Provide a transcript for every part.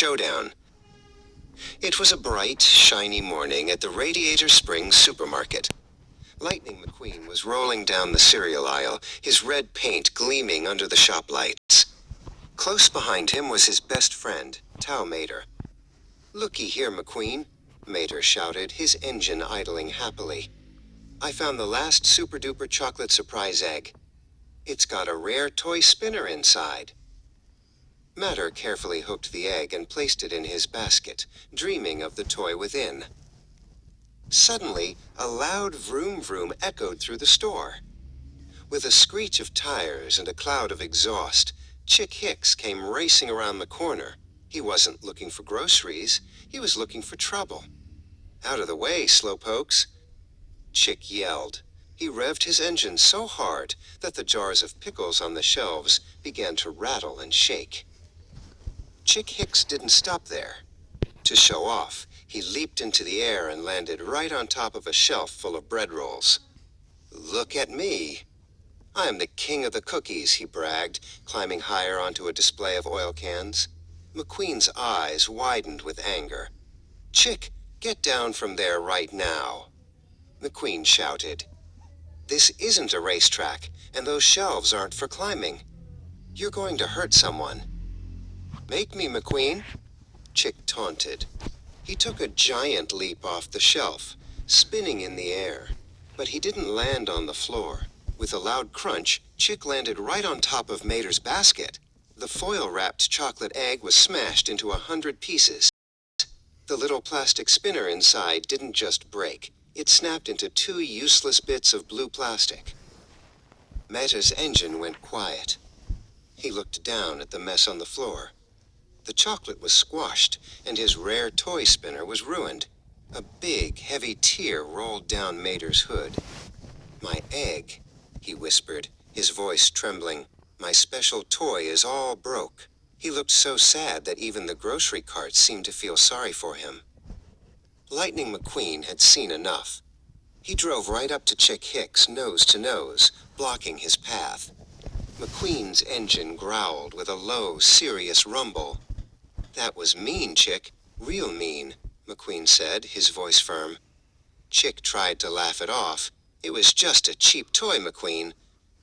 Showdown. It was a bright, shiny morning at the Radiator Springs Supermarket. Lightning McQueen was rolling down the cereal aisle, his red paint gleaming under the shop lights. Close behind him was his best friend, Tao Mater. "Looky here, McQueen," Mater shouted, his engine idling happily. "I found the last super-duper chocolate surprise egg. It's got a rare toy spinner inside." Mater carefully hooked the egg and placed it in his basket, dreaming of the toy within. Suddenly, a loud vroom vroom echoed through the store. With a screech of tires and a cloud of exhaust, Chick Hicks came racing around the corner. He wasn't looking for groceries, he was looking for trouble. "Out of the way, slowpokes," Chick yelled. He revved his engine so hard that the jars of pickles on the shelves began to rattle and shake. Chick Hicks didn't stop there. To show off, he leaped into the air and landed right on top of a shelf full of bread rolls. "Look at me. I'm the king of the cookies," he bragged, climbing higher onto a display of oil cans. McQueen's eyes widened with anger. "Chick, get down from there right now," McQueen shouted. "This isn't a racetrack, and those shelves aren't for climbing. You're going to hurt someone." "Make me, McQueen," Chick taunted. He took a giant leap off the shelf, spinning in the air, but he didn't land on the floor. With a loud crunch, Chick landed right on top of Mater's basket. The foil-wrapped chocolate egg was smashed into 100 pieces. The little plastic spinner inside didn't just break. It snapped into 2 useless bits of blue plastic. Mater's engine went quiet. He looked down at the mess on the floor. The chocolate was squashed, and his rare toy spinner was ruined. A big, heavy tear rolled down Mater's hood. "My egg," he whispered, his voice trembling. "My special toy is all broke." He looked so sad that even the grocery carts seemed to feel sorry for him. Lightning McQueen had seen enough. He drove right up to Chick Hicks, nose to nose, blocking his path. McQueen's engine growled with a low, serious rumble. "That was mean, Chick. Real mean," McQueen said, his voice firm. Chick tried to laugh it off. "It was just a cheap toy, McQueen.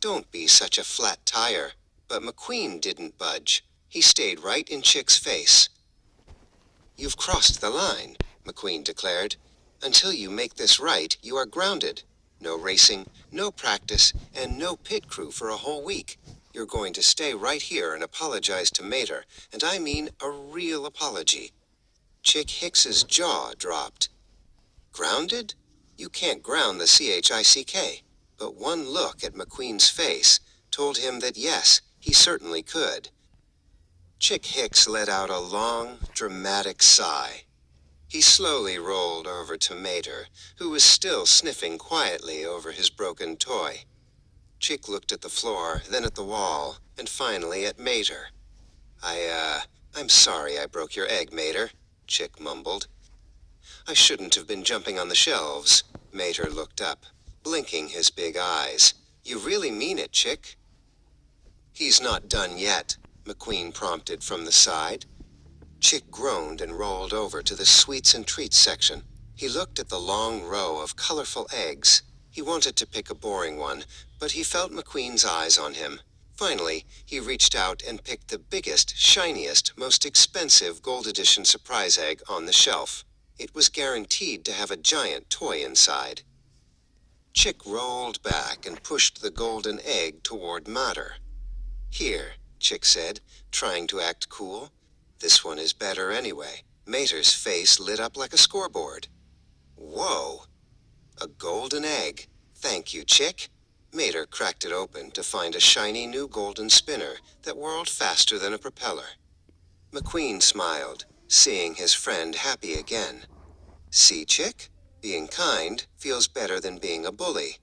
Don't be such a flat tire." But McQueen didn't budge. He stayed right in Chick's face. "You've crossed the line," McQueen declared. "Until you make this right, you are grounded. No racing, no practice, and no pit crew for a whole week. You're going to stay right here and apologize to Mater, and I mean a real apology." Chick Hicks's jaw dropped. Grounded? You can't ground the CHICK. But one look at McQueen's face told him that yes, he certainly could. Chick Hicks let out a long, dramatic sigh. He slowly rolled over to Mater, who was still sniffing quietly over his broken toy. Chick looked at the floor, then at the wall, and finally at Mater. I'm sorry I broke your egg, Mater," Chick mumbled. "I shouldn't have been jumping on the shelves." Mater looked up, blinking his big eyes. "You really mean it, Chick?" "He's not done yet," McQueen prompted from the side. Chick groaned and rolled over to the sweets and treats section. He looked at the long row of colorful eggs. He wanted to pick a boring one, but he felt McQueen's eyes on him. Finally, he reached out and picked the biggest, shiniest, most expensive Gold Edition surprise egg on the shelf. It was guaranteed to have a giant toy inside. Chick rolled back and pushed the golden egg toward Mater. "Here," Chick said, trying to act cool. "This one is better anyway." Mater's face lit up like a scoreboard. "Whoa! A golden egg. Thank you, Chick." Mater cracked it open to find a shiny new golden spinner that whirled faster than a propeller. McQueen smiled, seeing his friend happy again. "See, Chick? Being kind feels better than being a bully."